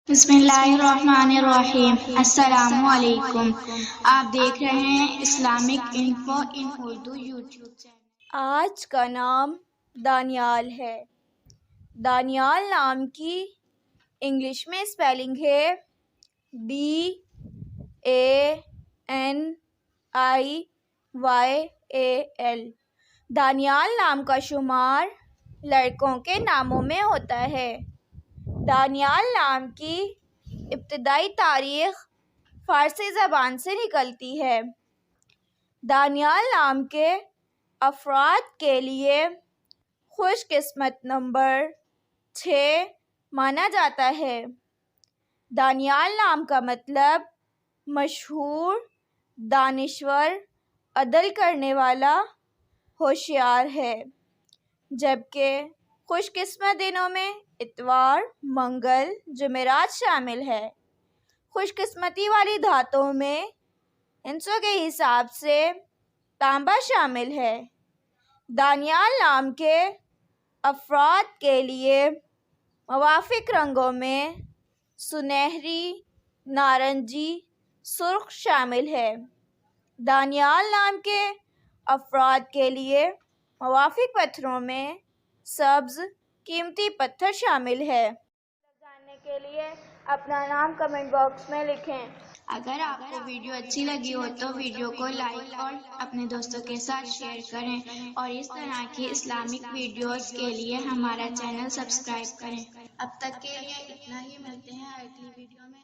بسم اللہ الرحمن الرحیم۔ السلام علیکم۔ آپ دیکھ رہے ہیں اسلامک انفو ان اردو یوٹیوب چینل۔ آج کا نام دانیال ہے۔ دانیال نام کی انگلش میں اسپیلنگ ہے DANIYAL۔ دانیال نام کا شمار لڑکوں کے ناموں میں ہوتا ہے۔ دانیال نام کی ابتدائی تاریخ فارسی زبان سے نکلتی ہے۔ دانیال نام کے افراد کے لیے خوش قسمت نمبر 6 مانا جاتا ہے۔ دانیال نام کا مطلب مشہور، دانشور، عدل کرنے والا، ہوشیار ہے، جبکہ خوش قسمت دنوں میں اتوار، منگل، جمعرات شامل ہے۔ خوش قسمتی والی دھاتوں میں ہندسوں کے حساب سے تانبا شامل ہے۔ دانیال نام کے افراد کے لیے موافق رنگوں میں سنہری، نارنجی، سرخ شامل ہے۔ دانیال نام کے افراد کے لیے موافق پتھروں میں سبز، قیمتی پتھر شامل ہے۔ جاننے کے لیے اپنا نام کمنٹ باکس میں لکھیں۔ اگر آپ کو ویڈیو اچھی لگی ہو تو ویڈیو کو لائک اور اپنے دوستوں کے ساتھ شیئر کریں، اور اس طرح کی اسلامک ویڈیوز کے لیے ہمارا چینل سبسکرائب کریں۔ اب تک کے لیے اتنا ہی، ملتے ہیں اگلی ویڈیو میں۔